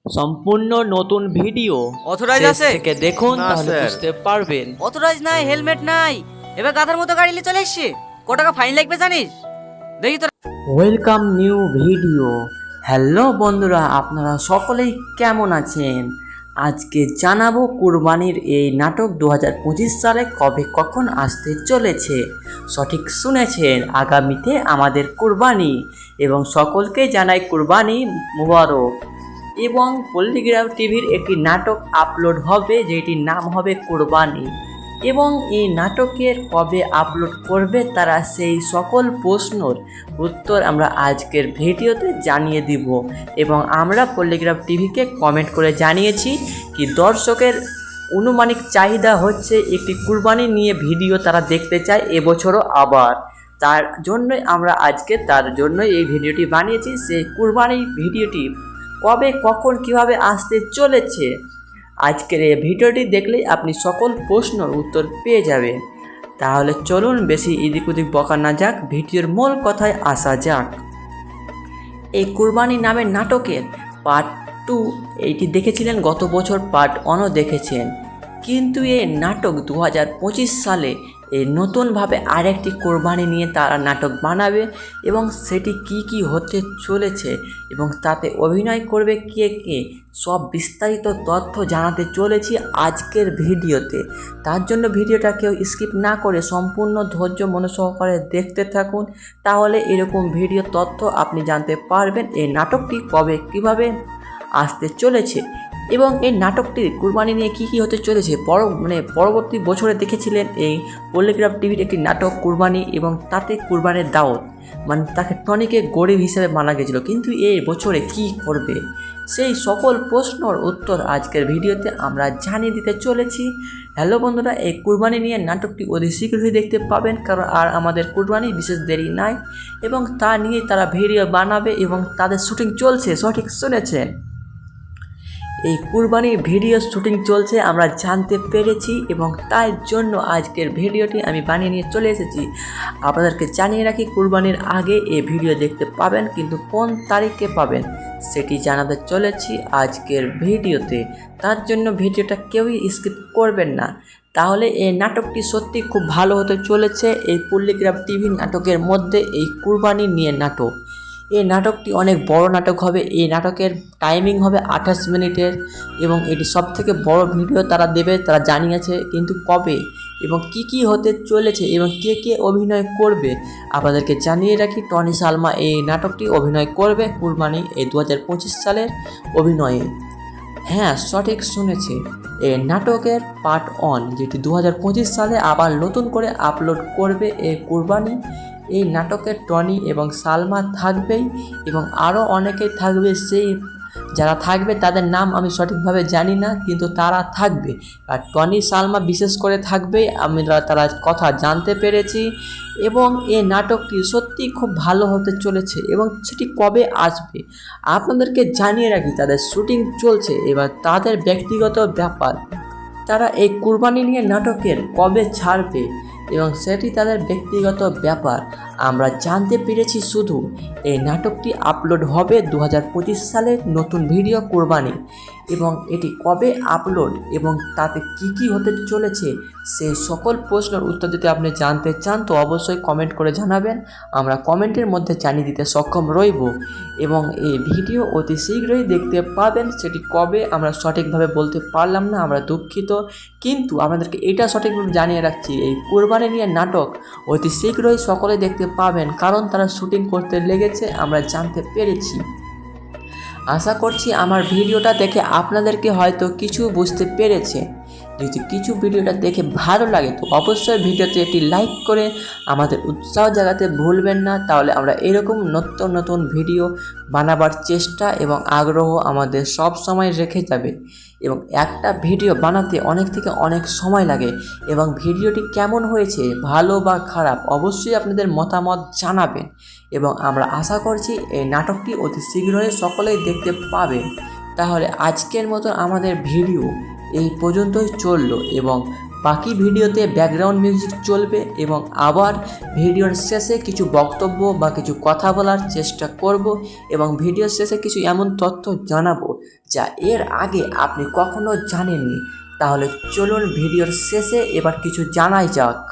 সম্পূর্ণ নতুন video authorize শেষ আছে? থেকে দেখুন না, তাহলে স্যার। বুঝতে পারবেন। অথরাইজ নাই, হেলমেট নাই, এবার গাধার মতো গাড়ি নিয়ে চলে এসছে। কত টাকা ফাইন লাগবে জানিস? দেখি তো। Welcome new video. হ্যালো বন্ধুরা, আপনারা সকলেই কেমন আছেন? আজকে জানাবো কুরবানির এই নাটক 2025 সালে কবে কখন আসতে চলেছে। সঠিক শুনেছেন, আগামীতে আমাদের কুরবানি এবং সকলকে জানাই কুরবানি মুবারক। এবং পল্লিগ্রাম টিভির একটি নাটক আপলোড হবে যেটির নাম হবে কুরবানি, এবং এই নাটকের কবে আপলোড করবে তারা সেই সকল প্রশ্নর উত্তর আমরা আজকের ভিডিওতে জানিয়ে দিব। এবং আমরা পল্লিগ্রাম টিভিকে কমেন্ট করে জানিয়েছি কি দর্শকের আনুমানিক চাহিদা হচ্ছে একটি কুরবানি নিয়ে ভিডিও তারা দেখতে চায় এবছরও আবার। তার জন্যই আমরা আজকে তার জন্যই এই ভিডিওটি বানিয়েছি। সেই কুরবানি ভিডিওটি কবে কখন কিভাবে আসতে চলেছে আজকের এই ভিডিওটি দেখলেই আপনি সকল প্রশ্নের উত্তর পেয়ে যাবেন। তাহলে চলুন বেশি এদিক ওদিক বকা না যাক, ভিডিওর মূল কথায় আসা যাক। এই কুরবানি নামের নাটকের পার্ট 2 এইটি দেখেছিলেন গত বছর, পার্ট 1ও দেখেছেন, কিন্তু এই নাটক 2025 সালে এই নতুনভাবে আরেকটি কোরবানি নিয়ে তারা নাটক বানাবে এবং সেটি কি হতে চলেছে এবং তাতে অভিনয় করবে কে কে সব বিস্তারিত তথ্য জানাতে চলেছি আজকের ভিডিওতে। তার জন্য ভিডিওটা কেউ স্কিপ না করে সম্পূর্ণ ধৈর্য মনোসহকারে দেখতে থাকুন, তাহলে এরকম ভিডিও তথ্য আপনি জানতে পারবেন এই নাটকটি কবে কিভাবে আসতে চলেছে এবং এই নাটকটির কুরবানি নিয়ে কী হতে চলেছে। পরবর্তী বছরে দেখেছিলেন এই পল্লিগ্রাম টিভির একটি নাটক কুরবানি, এবং তাতে কুরবানের দাওয়াত তাকে টনিকে গরিব হিসেবে মানা গেছিল, কিন্তু এই বছরে কি করবে সেই সকল প্রশ্নর উত্তর আজকের ভিডিওতে আমরা জানিয়ে দিতে চলেছি। হ্যালো বন্ধুরা, এই কুরবানি নিয়ে নাটকটি অতি শীঘ্রই দেখতে পাবেন, কারণ আর আমাদের কুরবানি বিশেষ দেরি নাই এবং তা নিয়ে তারা ভিডিও বানাবে এবং তাদের শুটিং চলছে। সঠিক শুনেছেন, এই কুরবানির ভিডিও শুটিং চলছে আমরা জানতে পেরেছি এবং তাই জন্য আজকের ভিডিওটি আমি বানিয়ে নিয়ে চলে এসেছি। আপনাদেরকে জানিয়ে রাখি, কুরবানির আগে এই ভিডিও দেখতে পাবেন, কিন্তু কোন তারিখে পাবেন সেটি জানাতে চলেছি আজকের ভিডিওতে। তার জন্য ভিডিওটা কেউই স্কিপ করবেন না, তাহলে এই নাটকটি সত্যি খুব ভালো হতে চলেছে। এই পল্লিগ্রাম টিভি নাটকের মধ্যে এই কুরবানি নিয়ে নাটক, এই নাটকটি অনেক বড় নাটক হবে। এই নাটকের টাইমিং হবে 28 মিনিটের এবং এটি সবথেকে বড় ভিডিও তারা দেবে, তারা জানিয়েছে, কিন্তু কবে এবং কি হতে চলেছে এবং কে অভিনয় করবে আপনাদেরকে জানিয়ে রাখি। টনি সালমা এই নাটকটি অভিনয় করবে কুরবানি এই 2025 সালের অভিনয়ে। হ্যাঁ, সঠিক শুনেছে, এই নাটকের পার্ট 1 যেটি 2025 সালে আবার নতুন করে আপলোড করবে এই কুরবানি। এই নাটকের টনি এবং সালমা থাকবেই এবং আরও অনেকেই থাকবে। সেই যারা থাকবে তাদের নাম আমি সঠিকভাবে জানি না, কিন্তু তারা থাকবে। আর টনি সালমা বিশেষ করে থাকবেই, আমরা তারা কথা জানতে পেরেছি। এবং এই নাটকটি সত্যি খুব ভালো হতে চলেছে এবং সেটি কবে আসবে আপনাদেরকে জানিয়ে রাখি। তাদের শুটিং চলছে, এবার তাদের ব্যক্তিগত ব্যাপার, তারা এই কুরবানি নিয়ে নাটকের কবে ছাড়বে এবং সেটি তাদের ব্যক্তিগত ব্যাপার। আমরা জানতে পেরেছি শুধু এই নাটকটি আপলোড হবে 2025 সালের নতুন ভিডিও কুরবানি, এবং এটি কবে আপলোড এবং তাতে কি হতে চলেছে সেই সকল প্রশ্নের উত্তর যদি আপনি জানতে চান তো অবশ্যই কমেন্ট করে জানাবেন, আমরা কমেন্টের মধ্যে জানিয়ে দিতে সক্ষম রইব। এবং এই ভিডিও অতি শীঘ্রই দেখতে পাবেন, সেটি কবে আমরা সঠিকভাবে বলতে পারলাম না, আমরা দুঃখিত, কিন্তু আপনাদেরকে এটা সঠিকভাবে জানিয়ে রাখছি এই কুরবানি নিয়ে নাটক অতি শীঘ্রই সকলে দেখতে পাবেন, কারণ তারা শুটিং করতে লেগেছে আমরা জানতে পেরেছি। আশা করছি আমার ভিডিওটা দেখে আপনাদেরকে হয়তো কিছু বুঝতে পেরেছে। যদি কিছু ভিডিওটা দেখে ভালো লাগে তো অবশ্যই ভিডিওতে একটি লাইক করে আমাদের উৎসাহ জাগাতে ভুলবেন না, তাহলে আমরা এরকম নতুন ভিডিও বানাবার চেষ্টা এবং আগ্রহ আমাদের সব সময় রেখে যাবে। এবং একটা ভিডিও বানাতে অনেক থেকে অনেক সময় লাগে, এবং ভিডিওটি কেমন হয়েছে ভালো বা খারাপ অবশ্যই আপনাদের মতামত জানাবেন। এবং আমরা আশা করছি এই নাটকটি অতি শীঘ্রই সকলেই দেখতে পাবেন। তাহলে আজকের মতো আমাদের ভিডিও এই পর্যন্তই চললো, এবং বাকি ভিডিওতে ব্যাকগ্রাউন্ড মিউজিক চলবে এবং আবার ভিডিওর শেষে কিছু বক্তব্য বা কিছু কথা বলার চেষ্টা করব এবং ভিডিওর শেষে কিছু এমন তথ্য জানাবো যা এর আগে আপনি কখনো জানেননি। তাহলে চলুন ভিডিওর শেষে এবার কিছু জানাই যাক।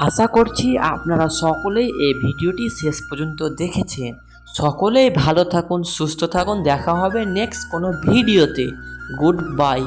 আশা করছি আপনারা সকলেই এই ভিডিওটি শেষ পর্যন্ত দেখেছেন। সকলেই ভালো থাকুন, সুস্থ থাকুন, দেখা হবে নেক্সট কোনো ভিডিওতে। Good bye.